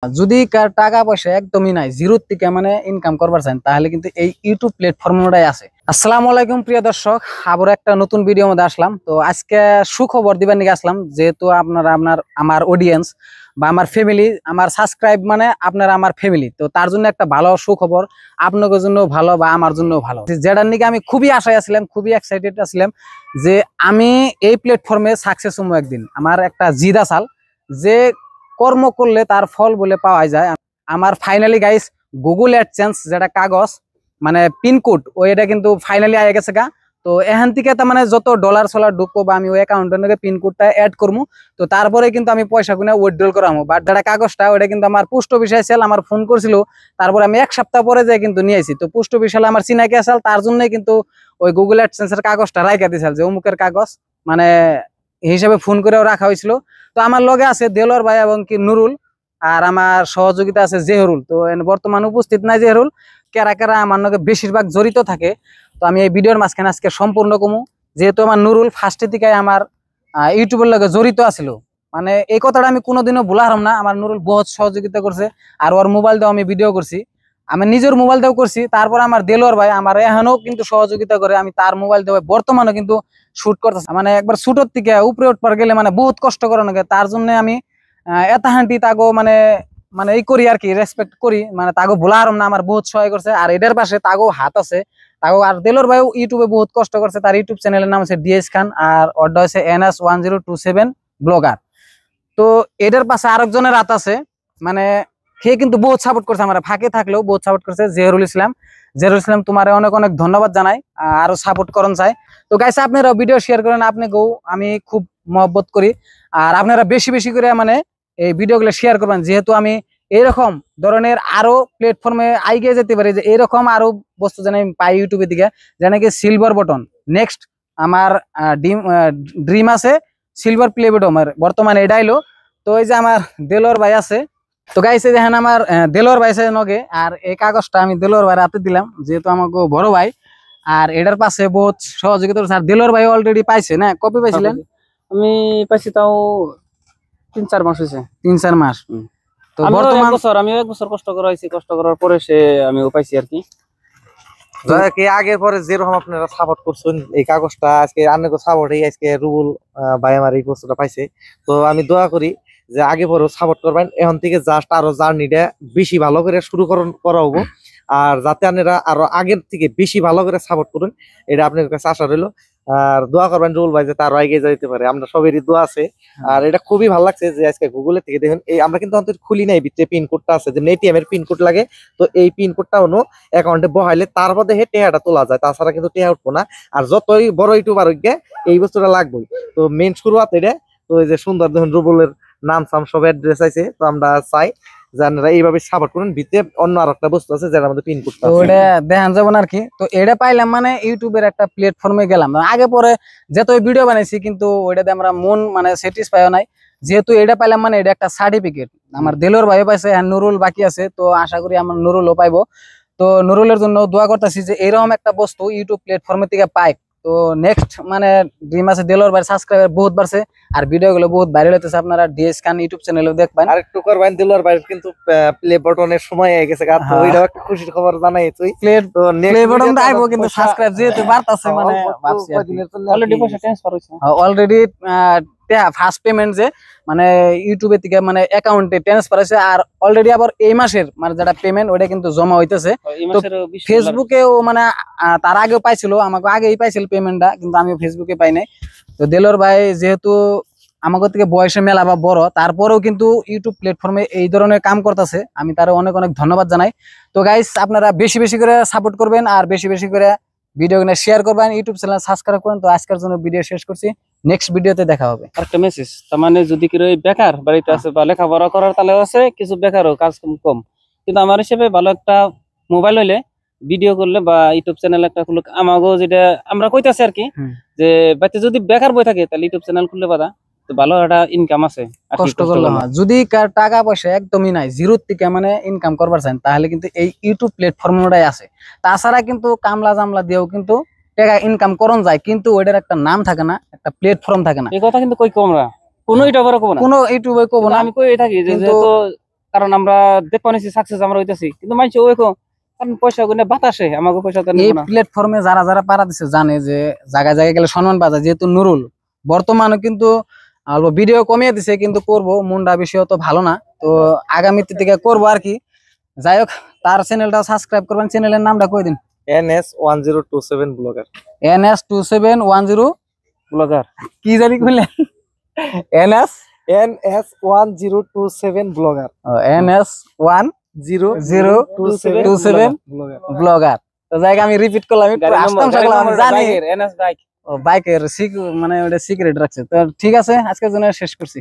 যদি কার টাকা পয়সা একদমই নাই, জিরোর থেকে মানে ইনকাম করবার চান, তাহলে কিন্তু এই ইউটিউব প্ল্যাটফর্মটাই আছে। আসসালামু আলাইকুম প্রিয় দর্শক, আবার একটা নতুন ভিডিও মধ্যে আসলাম। তো আজকে সুখবর দিবার নিয়ে আসলাম, যেহেতু আমার অডিয়েন্স বা আমার ফ্যামিলি, আমার সাবস্ক্রাইব মানে আপনারা আমার ফ্যামিলি, তো তার জন্য একটা ভালো সুখবর, আপনাদের জন্য ভালো বা আমার জন্য ভালো, যেটার নিয়ে আমি খুবই আশায় আছিলাম, খুবই এক্সাইটেড আছিলাম যে আমি এই প্ল্যাটফর্মে সাকসেস হবো একদিন। আমার একটা জিদ আসাল যে কর্ম করলে তার ফল বলে পাওয়া যায়। আমার ফাইনালি গাইস গুগল অ্যাডসেন্স যেটা কাগজ মানে পিনকোড ওইটা কিন্তু ফাইনালি আয়ে গেছে গা। তো এখান থেকে তার মানে যত ডলার সলার ঢুকবো বা আমি ওই অ্যাকাউন্টের পিনকোডটা অ্যাড করবো, তো তারপরে কিন্তু আমি পয়সা গুনে উইথড্রল করাবো। বাট যেটা কাগজটা ওইটা কিন্তু আমার পোস্ট অফিস আইসাল, আমার ফোন করছিল, তারপরে আমি এক সপ্তাহ পরে যাই কিন্তু নিয়ে আসি। তো পোস্ট অফিস আমার চিনাকি আসাল, তার জন্যই কিন্তু ওই গুগল অ্যাডসেন্সের কাগজটা রাইখা দিয়েছিল যে অমুকের কাগজ মানে হিসাবে ফোন করেও রাখা হয়েছিল। তো আমার লগে আছে দেলোয়ার ভাই এবং কি নুরুল, আর আমার সহযোগিতা আছে জেহরুল। তো বর্তমানে উপস্থিত নাই জেহরুল, কারা কারা আমার লগে বেশিরভাগ জড়িত থাকে। তো আমি এই ভিডিওর মাঝখানে আজকে সম্পূর্ণ কমু, যেহেতু আমার নুরুল ফার্স্টে থেকে আমার ইউটিউবের লগে জড়িত আছিল, মানে এই কথাটা আমি কোনোদিনও ভুলা হারাম না। আমার নুরুল বহুত সহযোগিতা করছে, আর ওর মোবাইল দিয়েও আমি ভিডিও করছি, আমি নিজের মোবাইল দিয়েও করছি। তারপর আমার দেলোয়ার ভাই আমার এখনো কিন্তু সহযোগিতা করে, আমি তার মোবাইল দিয়ে বর্তমানে কিন্তু শুট করতেছি। মানে একবার শুটের থেকে উপরে উঠবার গেলে মানে বহুত কষ্ট করানো লাগে, তার জন্য আমি এতাহান্টি তাগো মানে মানে এই করি আর কি, রেসপেক্ট করি, মানে তাগো ভোলা হারম না, আমার বহুত সহায় করছে। আর এটার পাশে তাগো হাত আছে, তাগো আর দেলোর ভাই ইউটিউবে বহুত কষ্ট করছে। তার ইউটিউব চ্যানেলের নাম হচ্ছে ডিএস খান, আর ওটা হচ্ছে NS1027 ব্লগার। তো এটার পাশে আরেকজনের হাত আছে, মানে সে কিন্তু বহুত সাপোর্ট করছে, আমার ফাঁকে থাকলেও বহুত সাপোর্ট করছে। জেহরুল ইসলাম, জেহরুল ইসলাম তোমার অনেক অনেক ধন্যবাদ জানাই, আরো সাপোর্ট করুন চাই। তো গাইস আপনারা ভিডিও শেয়ার করেন, আপনি গো আমি খুব মহব্বত করি, আর আপনারা বেশি বেশি করে মানে এই ভিডিওগুলো শেয়ার করবেন, যেহেতু আমি এরকম ধরনের আরো প্ল্যাটফর্মে আইগে যেতে পারি, যে এরকম আরো বস্তু যেন আমি পাই ইউটিউবের দিকে, যেন কি সিলভার বটন নেক্সট আমার ড্রিম আছে, সিলভার প্লে বটন বর্তমানে এটা এলো। তো এই যে আমার দেলোয়ার ভাই আছে, তো গাইছে দেখেন আমার দেলোয়ার ভাই আছে নগে, আর এই কাগজটা আমি দেলোয়ার ভাই হাতে দিলাম, যেহেতু আমাকে বড় ভাই, আর এটার পাশে বহুত সহযোগিতা করছে। আর দেলোয়ার ভাই অলরেডি পাইছে না, কপি পাইছিলেন? আমি পাইছি তাও 3-4 মাস হয়েছে। 3-4 মাস। তো বর্তমান আমি এক বছর কষ্ট করাইছি, কষ্ট করার পরে আমি পাইছি আর কি। আগে পরে যেরকম আপনারা সাপোর্ট করছেন, এই কাগজটা আজকে অনেক সাপোর্ট আজকে রুবুল ভাই আমার এই বস্তুটা পাইছে। তো আমি দোয়া করি যে আগে পরে সাপোর্ট করবেন, এখন থেকে জাস্ট আরো জার্নিটা বেশি ভালো করে শুরু করা হবো, আর যাতে আপনারা আরো আগের থেকে বেশি ভালো করে সাপোর্ট করুন, এটা আপনার কাছে আশা রইলো। আর দোয়া করবেন রুবুল ভাই যাতে আরো এগিয়ে যেতে পারে, আমরা সবারই দোয়া আছে। আর এটা খুবই ভালো লাগছে যে আজকে গুগলের থেকে দেখুন, এই আমরা কিন্তু অন্তত খুলি নাই, ভিতরে পিনকোডটা আছে, যেমন এটিএম এর পিনকোড লাগে। তো এই পিনকোডটা অন্য অ্যাকাউন্টে বহাইলে তারপর দেখে টেহাটা তোলা যায়, তাছাড়া কিন্তু টেহা উঠবো না। আর যতই বড় ইউটিউবার হইগে এই বস্তুটা লাগবেই। তো মেন শুরুয়াত এটা। তো এই যে সুন্দর দেখুন রুবুলের নাম সাম সব অ্যাড্রেস আছে, তো আমরা চাই যে আপনারা এইভাবে সাপোর্ট করুন। ভিতরে অন্য আর একটা বস্তু আছে যেটা আমাদের পিনকোডটা আছে, ওটা দেখান যাবেন আর কি। তো এটা পাইলাম মানে ইউটিউবের একটা প্ল্যাটফর্মে গেলাম, আগে পরে যত ভিডিও বানাইছি কিন্তু ওইটাতে আমরা মন মানে স্যাটিসফাই নাই, যেহেতু এটা পাইলাম মানে এটা একটা সার্টিফিকেট। আমার দেলোর ভাইও পাইছে, আর নুরুল বাকি আছে, তো আশা করি আমার নুরুলও পাইবো। তো নুরুলের জন্য দোয়া করতেছি যে এরকম একটা বস্তু ইউটিউব প্ল্যাটফর্মের থেকে পাই। তো নেক্সট মানে ড্রিম আছে দেলোর ভাই সাবস্ক্রাইবার বহুত বাড়ছে, আর ভিডিও গুলো বহুত ভাইরাল হইতেছে, আপনারা ডিএস খান ইউটিউব চ্যানেলেও দেখবেন। আর একটু করবেন দেলোয়ার ভাই কিন্তু প্লে বাটনের সময় হয়ে গেছে, তো ওইটাও একটা খুশির খবর জানাই তুই। প্লে বাটনটা আইবো, কিন্তু সাবস্ক্রাইব যেহেতু বাড়তাছে মানে অলরেডি পয়সা ট্রান্সফার হইছে, অলরেডি ফার্স্ট পেমেন্ট যে মানে ইউটিউবে থেকে মানে অ্যাকাউন্টে ট্রান্সফার হয়েছে, আর অলরেডি আবার এই মাসের মানে যেটা পেমেন্ট ওটা কিন্তু জমা হইতেছে। তো ফেসবুকেও মানে তার আগেও পাইছিল, আমাকে আগেই পাইছিল পেমেন্টটা, কিন্তু আমি ফেসবুকে পাই নাই। তো দেলোর ভাই যেহেতু আমাকে থেকে বয়সে মেলা বা বড়, তারপরেও কিন্তু ইউটিউব প্ল্যাটফর্মে এই ধরনের কাম করতেছে, আমি তার অনেক অনেক ধন্যবাদ জানাই। তো গাইস আপনারা বেশি বেশি করে সাপোর্ট করবেন, আর বেশি বেশি করে ভিডিও শেয়ার করবেন, ইউটিউব চ্যানেল সাবস্ক্রাইব করেন। তো আজকের জন্য ভিডিও শেষ করছি, নেক্সট ভিডিওতে দেখা হবে। আরেকটা মেসেজ, তার মানে যদি কেউ বেকার বাড়িতে আছে বা লেখাপড়া করার তাহলে আছে, কিছু বেকারও কাজ কম, কিন্তু আমার হিসেবে ভালো একটা মোবাইল হইলে ভিডিও করলে বা ইউটিউব চ্যানেল একটা খুলে, আমাকেও যেটা আমরা কইতাছি আর কি, যে বাড়িতে যদি বেকার বই থাকে তাহলে ইউটিউব চ্যানেল খুললে পারা ভালো একটা ইনকাম আছে। কষ্ট করলে যদি কার টাকা পয়সা একদমই নাই, জিরোর থেকে মানে ইনকাম করবার চান, তাহলে কিন্তু এই ইউটিউব প্ল্যাটফর্মটাই আছে। তাছাড়া কিন্তু কামলা জামলা দিয়েও কিন্তু টাকা ইনকাম করন যায়, কিন্তু ওইটার একটা নাম থাকে না, একটা প্ল্যাটফর্ম থাকে না। এই কথা কিন্তু কই কমরা কোনো ইউটিউবারে কব না, কোনো ইউটিউবে কব না, আমি কই থাকি যে কারণ আমরা দেখতে নিছি সাকসেস আমরা হইতাছি, কিন্তু মানুষ ওই কারণ পয়সা গুনে বাতাসে, আমাকে পয়সা তো এই নিব না। প্ল্যাটফর্মে যারা যারা পাড়া দিছে জানে যে জায়গায় জায়গায় গেলে সম্মান পাওয়া যায়। যেহেতু নুরুল বর্তমানে কিন্তু ভিডিও কমিয়ে দিছে, কিন্তু করব মুন্ডা বিষয় তো ভালো না, তো আগামীতে থেকে করবো আর কি। যাই হোক, তার চ্যানেলটা সাবস্ক্রাইব করবেন। চ্যানেলের নামটা কই দিন। NS1027 blogger. NS2710 ব্লগার কি জানি কইলেন? NS1027 blogger. NS1027 blogger. তো জায়গা আমি রিপিট করলাম, একটু আসতাম থাকলাম, আমি জানি এনএস বাইক। বাইকের মানে ওটা সিক্রেট রাখছে। তো ঠিক আছে, আজকের জন্য শেষ করছি।